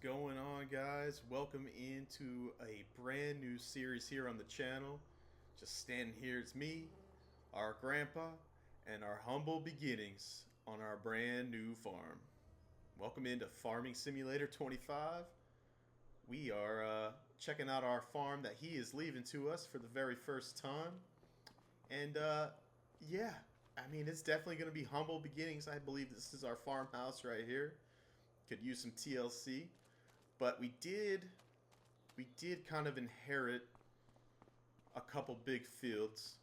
going on, guys? Welcome into a brand new series here on the channel. Just standing here, it's me, our grandpa, and our humble beginnings on our brand new farm. Welcome into Farming Simulator 25. We are checking out our farm that he is leaving to us for the very first time. And yeah, I mean, it's definitely going to be humble beginnings. I believe this is our farmhouse right here. Could use some TLC. But we did kind of inherit a couple big fields.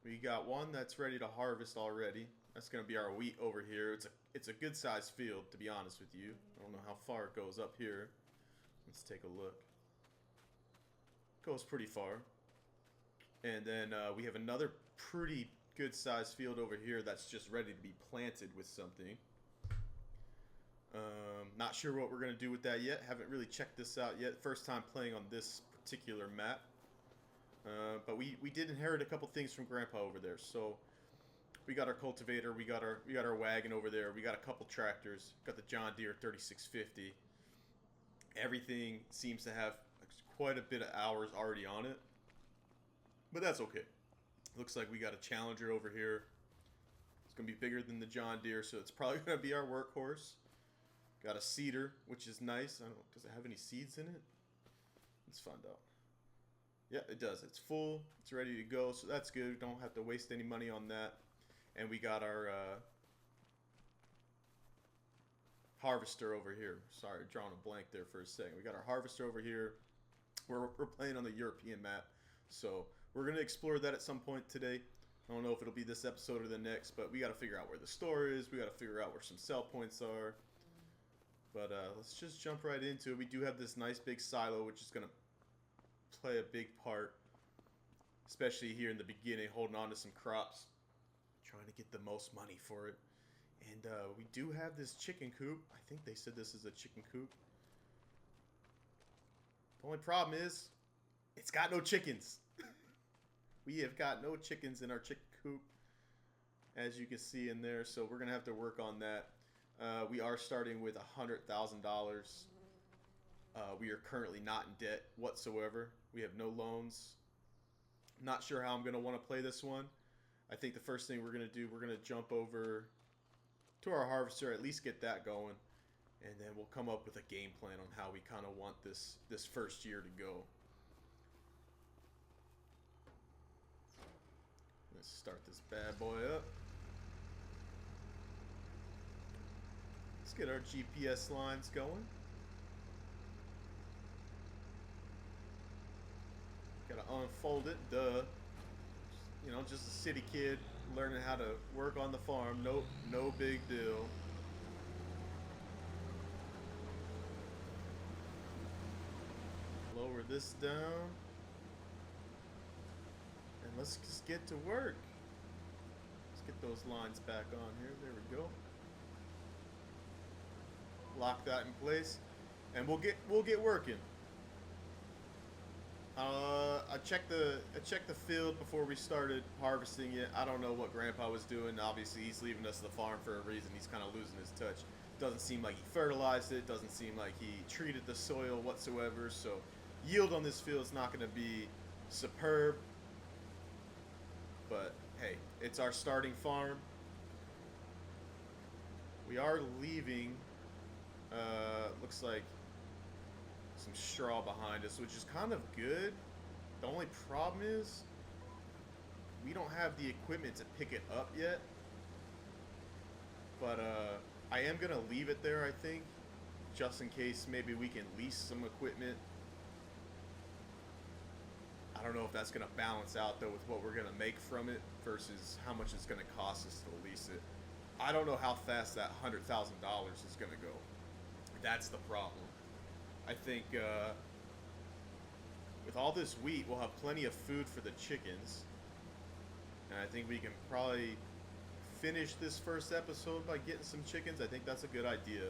We got one that's ready to harvest already. That's gonna be our wheat over here. It's a good sized field, to be honest with you. I don't know how far it goes up here. Let's take a look. Goes pretty far. And then we have another pretty good sized field over here that's just ready to be planted with something. Not sure what we're going to do with that yet. Haven't really checked this out yet. First time playing on this particular map. But we did inherit a couple things from Grandpa over there. So we got our cultivator, we got our wagon over there, we got a couple tractors, got the John Deere 3650. Everything seems to have quite a bit of hours already on it. But that's okay. Looks like we got a Challenger over here. It's going to be bigger than the John Deere, so it's probably going to be our workhorse. Got a seeder, which is nice. I don't. Does it have any seeds in it? Let's find out. Yeah, it does. It's full. It's ready to go, so that's good. Don't have to waste any money on that. And we got our harvester over here. Sorry, drawing a blank there for a second. We got our harvester over here. We're playing on the European map, so we're gonna explore that at some point today. I don't know if it'll be this episode or the next, but we got to figure out where the store is. We got to figure out where some sell points are. But let's just jump right into it. We do have this nice big silo, which is going to play a big part, especially here in the beginning, holding on to some crops, trying to get the most money for it. And we do have this chicken coop. I think they said this is a chicken coop. The only problem is, it's got no chickens. We have got no chickens in our chicken coop, as you can see in there, so we're going to have to work on that. We are starting with $100,000. We are currently not in debt whatsoever. We have no loans. Not sure how I'm going to want to play this one. I think the first thing we're going to do, we're going to jump over to our harvester, at least get that going, and then we'll come up with a game plan on how we kind of want this first year to go. Let's start this bad boy up. Let's get our GPS lines going. Gotta unfold it, duh. You know, just a city kid learning how to work on the farm. No big deal. Lower this down. And let's just get to work. Let's get those lines back on here. There we go. Lock that in place, and we'll get working. I checked the field before we started harvesting it. I don't know what Grandpa was doing. Obviously, he's leaving us the farm for a reason. He's kind of losing his touch. Doesn't seem like he fertilized it. Doesn't seem like he treated the soil whatsoever. So, yield on this field is not going to be superb. But hey, it's our starting farm. We are leaving. Looks like some straw behind us, which is kind of good. The only problem is we don't have the equipment to pick it up yet. But I am gonna leave it there, I think, just in case maybe we can lease some equipment. I don't know if that's gonna balance out though with what we're gonna make from it versus how much it's gonna cost us to lease it. I don't know how fast that $100,000 is gonna go. That's the problem. I think with all this wheat, we'll have plenty of food for the chickens. And I think we can probably finish this first episode by getting some chickens. I think that's a good idea.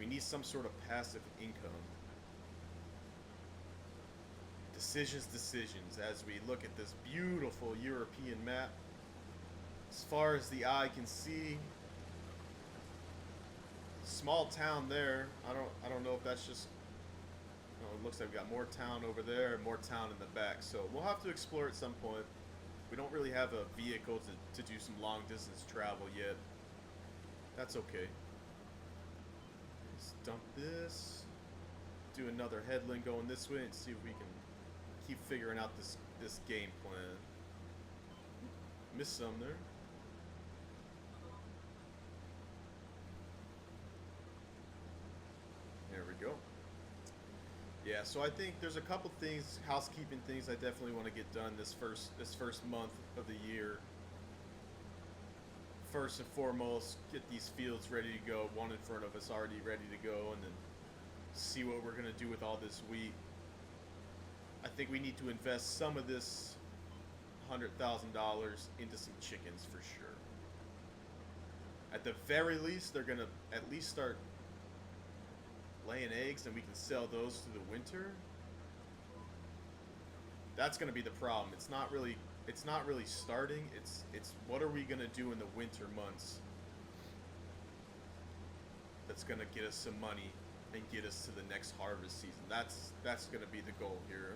We need some sort of passive income. Decisions as we look at this beautiful European map. As far as the eye can see, small town there. I don't know if that's just... Oh, it looks like we got more town over there and more town in the back. So we'll have to explore at some point. We don't really have a vehicle to do some long distance travel yet. That's okay. Let's dump this. Do another headland going this way and see if we can keep figuring out this game plan. Missed some there. There we go. Yeah, so I think there's a couple things, housekeeping things I definitely want to get done this first month of the year. First and foremost, get these fields ready to go. One in front of us already ready to go, and then see what we're gonna do with all this wheat. I think we need to invest some of this $100,000 into some chickens for sure. At the very least, they're gonna at least start laying eggs, and we can sell those through the winter. That's gonna be the problem. It's not really starting. It's what are we gonna do in the winter months that's gonna get us some money and get us to the next harvest season. That's gonna be the goal here.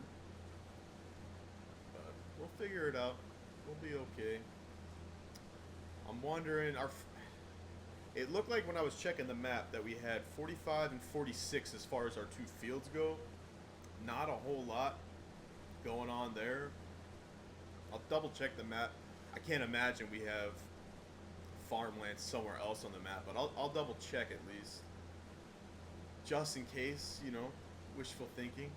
But we'll figure it out. We'll be okay. I'm wondering, it looked like when I was checking the map that we had 45 and 46 as far as our two fields go. Not a whole lot going on there. I'll double check the map. I can't imagine we have farmland somewhere else on the map, but I'll double check at least. Just in case, you know, wishful thinking.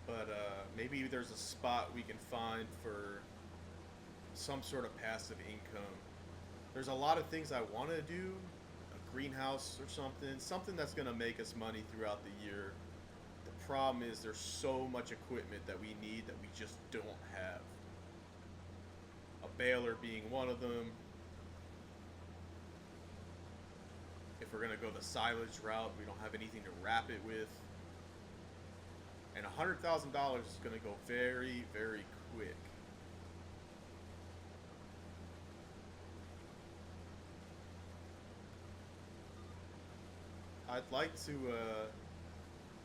But maybe there's a spot we can find for some sort of passive income. There's a lot of things I want to do. A greenhouse or something that's going to make us money throughout the year. The problem is there's so much equipment that we need that we just don't have. A baler being one of them. If we're going to go the silage route, we don't have anything to wrap it with. And $100,000 is going to go very, very quick. I'd like to,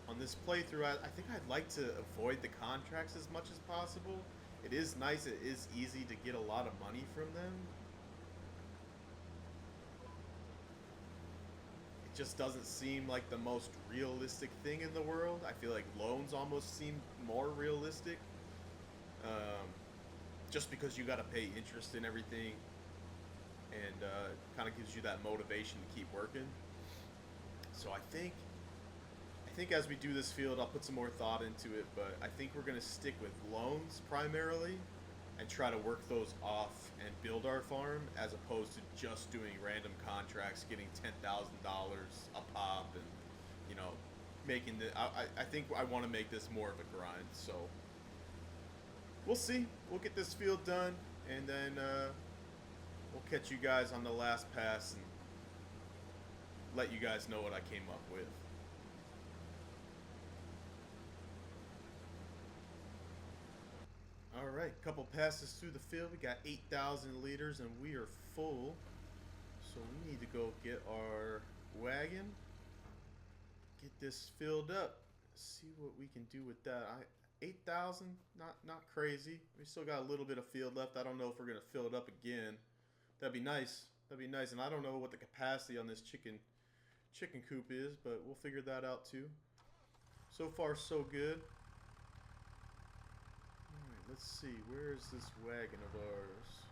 on this playthrough, I think I'd like to avoid the contracts as much as possible. It is nice, it is easy to get a lot of money from them. It just doesn't seem like the most realistic thing in the world. I feel like loans almost seem more realistic. Just because you gotta pay interest in everything, and kind of gives you that motivation to keep working. So I think as we do this field, I'll put some more thought into it, but I think we're going to stick with loans primarily and try to work those off and build our farm, as opposed to just doing random contracts, getting $10,000 a pop, and, you know, making the... I think I want to make this more of a grind, so we'll see. We'll get this field done, and then we'll catch you guys on the last pass and let you guys know what I came up with. Alright, couple passes through the field. We got 8,000 liters and we are full. So we need to go get our wagon. Get this filled up. See what we can do with that. 8,000, not crazy. We still got a little bit of field left. I don't know if we're going to fill it up again. That'd be nice. That'd be nice. And I don't know what the capacity on this chicken coop is, but we'll figure that out too. So far so good. Alright, let's see, where is this wagon of ours?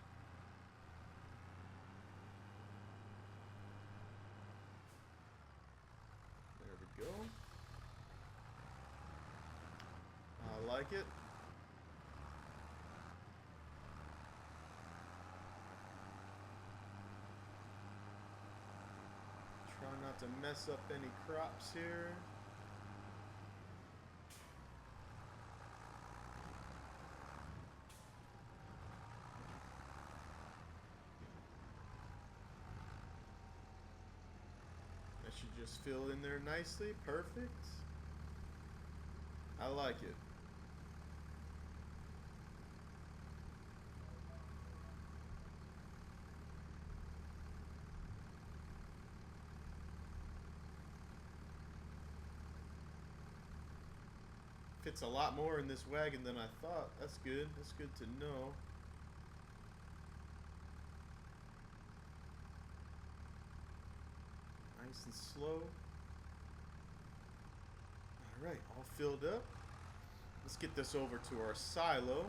There we go. I like it. Try not to mess up any crops here. That should just fill in there nicely. Perfect. I like it. Fits a lot more in this wagon than I thought. That's good. That's good to know. Nice and slow. Alright, all filled up. Let's get this over to our silo.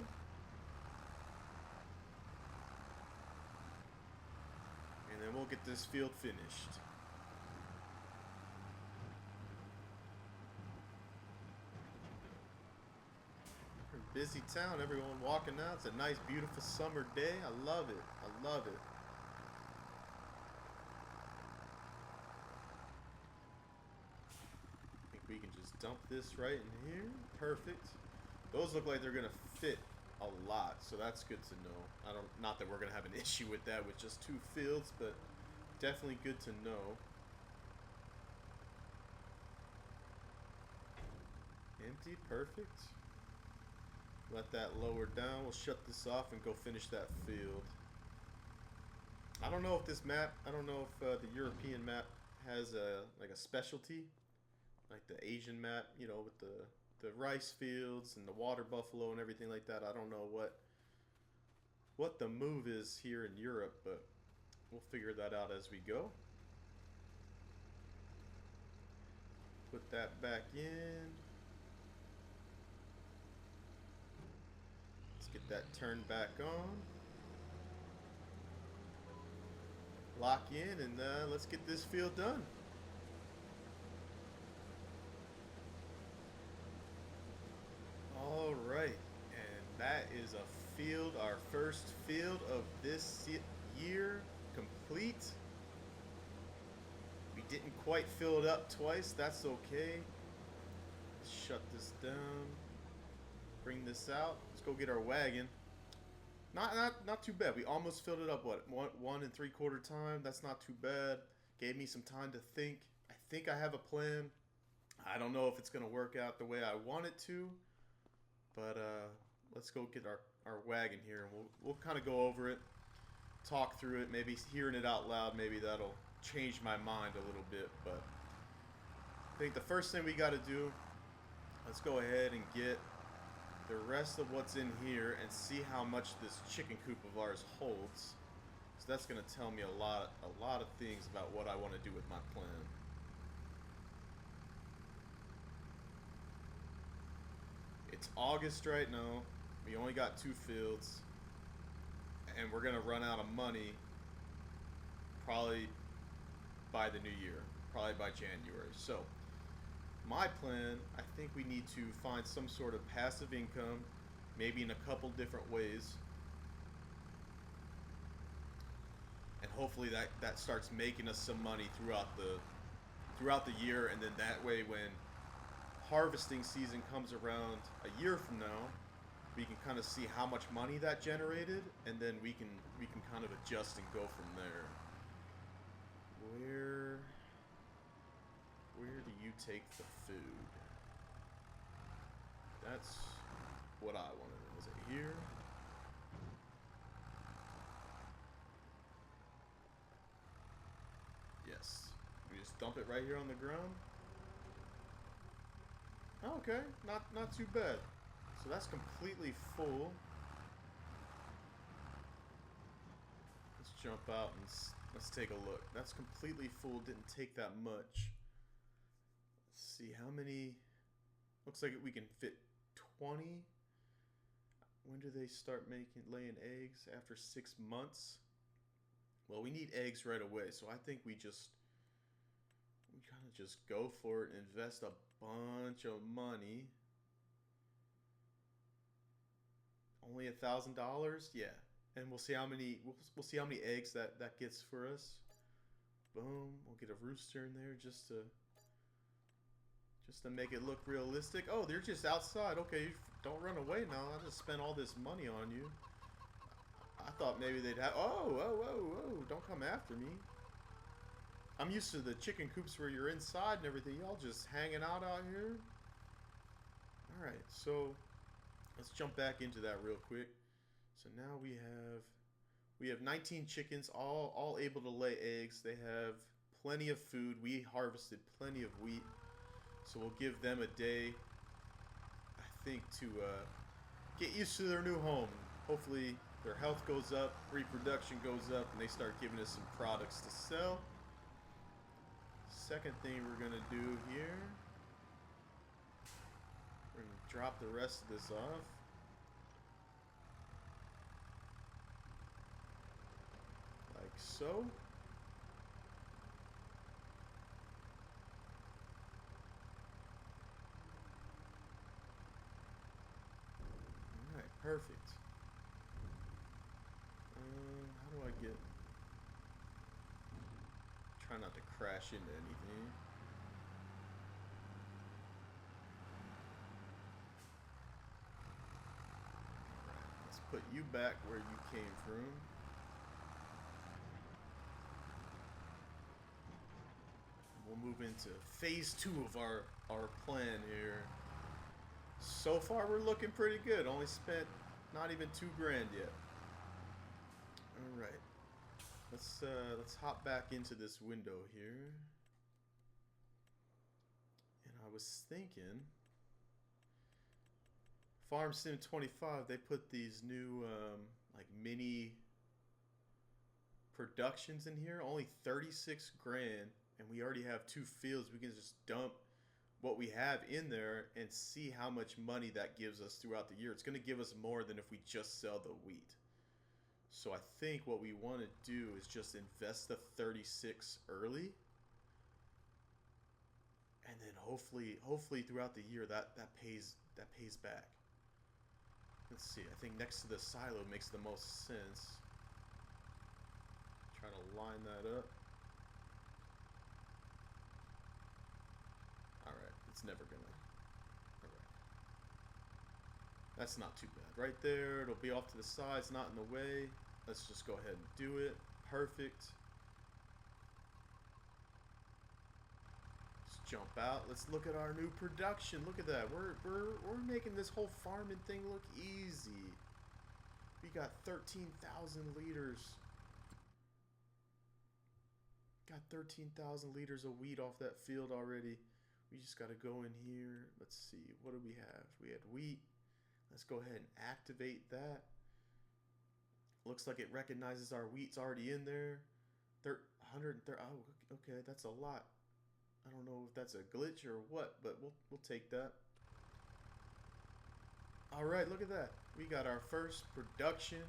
And then we'll get this field finished. Busy town, everyone walking out. It's a nice, beautiful summer day. I love it. I love it. I think we can just dump this right in here. Perfect. Those look like they're gonna fit a lot, so that's good to know. Not that we're gonna have an issue with that with just 2 fields, but definitely good to know. Empty, perfect. Let that lower down. We'll shut this off and go finish that field. I don't know if this map, I don't know if the European map has like a specialty, like the Asian map, you know, with the rice fields and the water buffalo and everything like that. I don't know what the move is here in Europe, but we'll figure that out as we go. Put that back in. Get that turned back on. Lock in and let's get this field done. All right, and that is a field, our first field of this year complete. We didn't quite fill it up twice. That's okay. Let's shut this down. Bring this out. Let's go get our wagon. Not too bad. We almost filled it up. What, 1 3/4 time? That's not too bad. Gave me some time to think. I think I have a plan. I don't know if it's gonna work out the way I want it to, but let's go get our wagon here, and we'll kind of go over it, talk through it. Maybe hearing it out loud, maybe that'll change my mind a little bit. But I think the first thing we got to do, let's go ahead and get the rest of what's in here and see how much this chicken coop of ours holds. So that's going to tell me a lot of things about what I want to do with my plan. It's August right now. We only got 2 fields, and we're going to run out of money probably by the new year, probably by January. So my plan, I think we need to find some sort of passive income, maybe in a couple different ways. And hopefully that starts making us some money throughout the year, and then that way when harvesting season comes around a year from now, we can kind of see how much money that generated, and then we can kind of adjust and go from there. Where do you take the food? That's what I want to know. Is it here? Yes. We just dump it right here on the ground. Oh, okay, not too bad. So that's completely full. Let's jump out and let's take a look. That's completely full. Didn't take that much. Let's see how many. Looks like we can fit 20. When do they start laying eggs? After 6 months. Well, we need eggs right away, so I think we kind of just go for it and invest a bunch of money. Only $1,000, yeah, and we'll see how many eggs that gets for us. Boom, we'll get a rooster in there just to make it look realistic. Oh, they're just outside. Okay, don't run away now. I just spent all this money on you. I thought maybe they'd have. Oh! Don't come after me. I'm used to the chicken coops where you're inside and everything. Y'all just hanging out here. All right, so let's jump back into that real quick. So now we have 19 chickens, all able to lay eggs. They have plenty of food. We harvested plenty of wheat, so we'll give them a day. I think, to get used to their new home. Hopefully their health goes up, reproduction goes up, and they start giving us some products to sell. Second thing we're gonna do here, we're gonna drop the rest of this off. Like so. Alright, perfect. How do I get... Try not to crash into anything. Alright, let's put you back where you came from. We'll move into phase 2 of our plan here. So far we're looking pretty good. Only spent not even $2 grand yet. Alright. Let's hop back into this window here. And I was thinking, Farm Sim 25, they put these new like mini productions in here, only 36 grand, and we already have 2 fields. We can just dump what we have in there and see how much money that gives us throughout the year. It's going to give us more than if we just sell the wheat. So I think what we want to do is just invest the 36 early, and then hopefully throughout the year that pays back. Let's see. I think next to the silo makes the most sense. Try to line that up. Alright, it's never gonna... Alright. That's not too bad. Right there, it'll be off to the side, it's not in the way. Let's just go ahead and do it. Perfect. Let's jump out. Let's look at our new production. Look at that. We're making this whole farming thing look easy. We got 13,000 liters. Got 13,000 liters of wheat off that field already. We just got to go in here. Let's see. What do we have? We had wheat. Let's go ahead and activate that. Looks like it recognizes our wheat's already in there. 130. Oh, okay. That's a lot. I don't know if that's a glitch or what, but we'll take that. All right, look at that. We got our first production.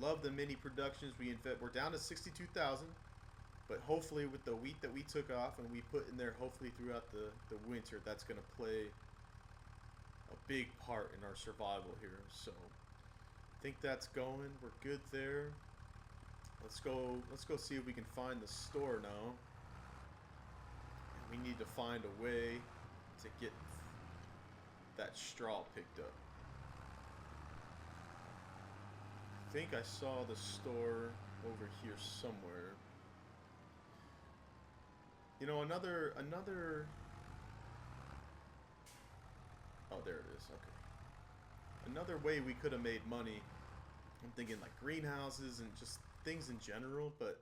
Love the mini productions. We're down to 62,000. But hopefully with the wheat that we took off and we put in there, hopefully throughout the winter, that's going to play a big part in our survival here. So I think that's going. We're good there. Let's go see if we can find the store now. And we need to find a way to get that straw picked up. I think I saw the store over here somewhere. You know, another... Oh, there it is. Okay. Another way we could have made money, I'm thinking like greenhouses and just things in general, but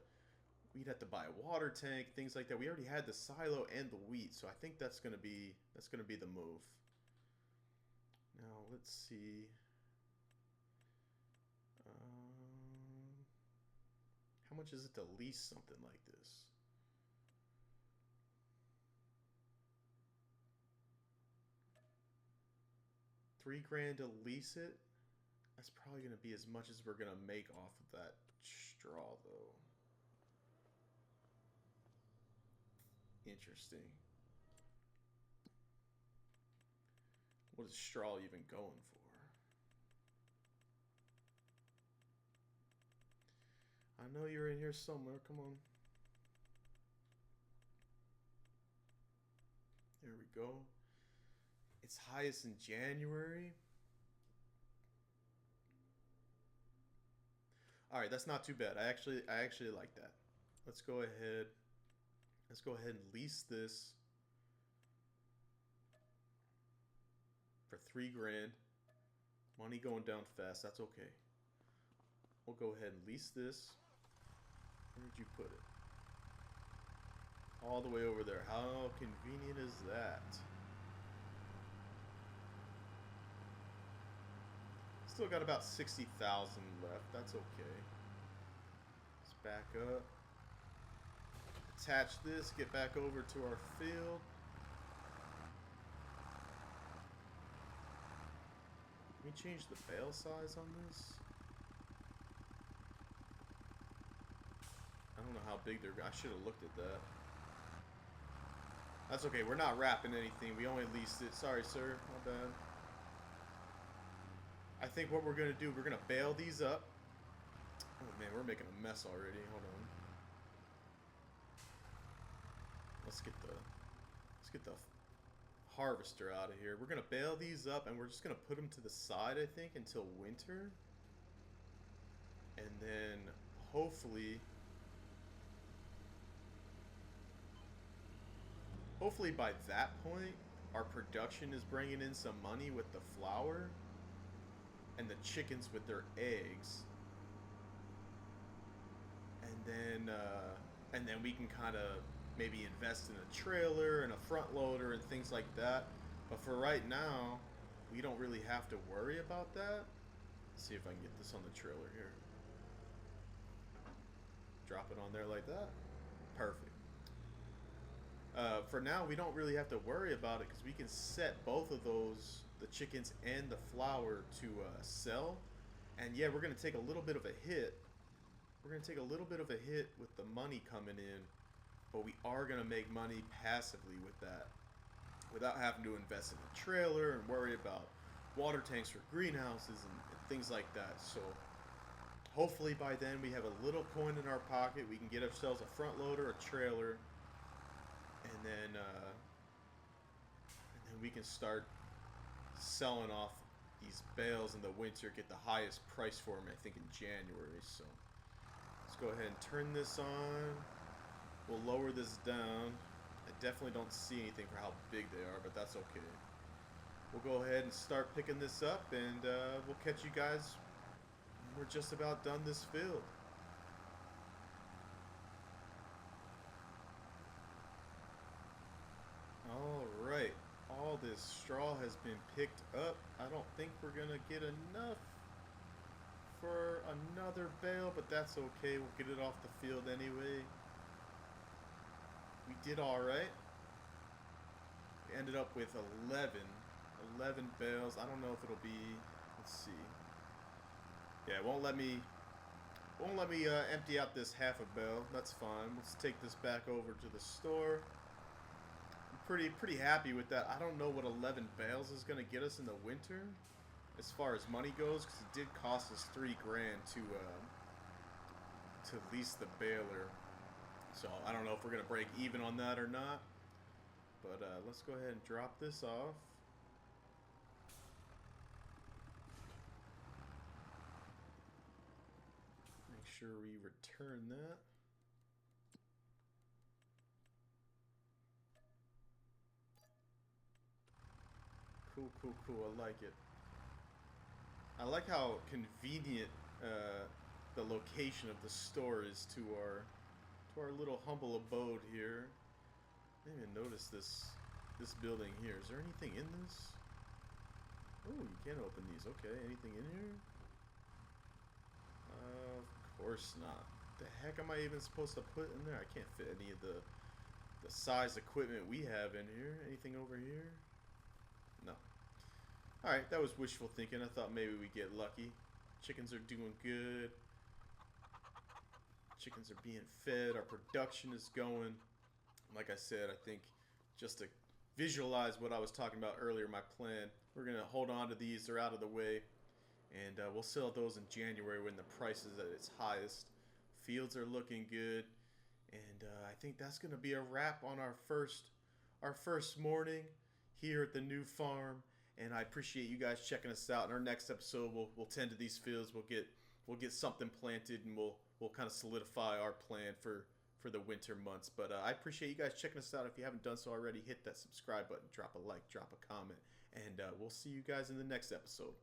we'd have to buy a water tank, things like that. We already had the silo and the wheat, so I think that's gonna be the move. Now let's see. How much is it to lease something like this? $3 grand to lease it? That's probably going to be as much as we're going to make off of that straw, though. Interesting. What is straw even going for? I know you're in here somewhere. Come on. There we go. It's highest in January. All right, that's not too bad. I actually like that. Let's go ahead. Let's go ahead and lease this for $3 grand. Money going down fast. That's okay. We'll go ahead and lease this. Where did you put it? All the way over there. How convenient is that? Still got about 60,000 left. That's okay. Let's back up. Attach this, get back over to our field. Can we change the bale size on this? I don't know how big they're... I should have looked at that. That's okay, we're not wrapping anything. We only leased it. Sorry, sir. My bad. I think what we're going to do, we're going to bale these up. Oh man, we're making a mess already. Hold on. Let's get the harvester out of here. We're going to bale these up and we're just going to put them to the side, I think, until winter. And then hopefully by that point, our production is bringing in some money with the flour and the chickens with their eggs. And then we can kind of maybe invest in a trailer and a front loader and things like that. But for right now, we don't really have to worry about that. Let's see if I can get this on the trailer here. Drop it on there like that. Perfect. For now, we don't really have to worry about it because we can set both of those, the chickens and the flour, to sell. And yeah, we're going to take a little bit of a hit. We're going to take a little bit of a hit with the money coming in, but we are going to make money passively with that without having to invest in a trailer and worry about water tanks for greenhouses and things like that. So hopefully by then we have a little coin in our pocket. We can get ourselves a front loader, a trailer, and then we can start selling off these bales in the winter, get the highest price for them, I think, in January. So let's go ahead and turn this on. We'll lower this down. I definitely don't see anything for how big they are, but that's okay. We'll go ahead and start picking this up, and we'll catch you guys when we're just about done this field. Alright, all this straw has been picked up. I don't think we're gonna get enough for another bale, but that's okay. We'll get it off the field anyway. We did alright. We ended up with 11 bales. I don't know if it'll be, let's see. Yeah, it won't let me empty out this half a bale. That's fine. Let's take this back over to the store. I'm pretty happy with that. I don't know what 11 bales is going to get us in the winter as far as money goes, because it did cost us $3 grand to lease the baler. So I don't know if we're going to break even on that or not. But let's go ahead and drop this off. Make sure we return that. Cool, cool, cool. I like it. I like how convenient the location of the store is to our little humble abode here. I didn't even notice this building here. Is there anything in this? Oh, you can open these. Okay, anything in here? Of course not. The heck am I even supposed to put in there? I can't fit any of the size equipment we have in here. Anything over here? No. Alright, that was wishful thinking. I thought maybe we'd get lucky. Chickens are doing good. Chickens are being fed. Our production is going. Like I said, I think just to visualize what I was talking about earlier, my plan, we're going to hold on to these. They're out of the way. And we'll sell those in January when the price is at its highest. Fields are looking good. And I think that's going to be a wrap on our first morning here at the new farm. And I appreciate you guys checking us out. In our next episode, we'll tend to these fields. We'll get something planted, and we'll kind of solidify our plan for the winter months. But I appreciate you guys checking us out. If you haven't done so already, hit that subscribe button, drop a like, drop a comment, and we'll see you guys in the next episode.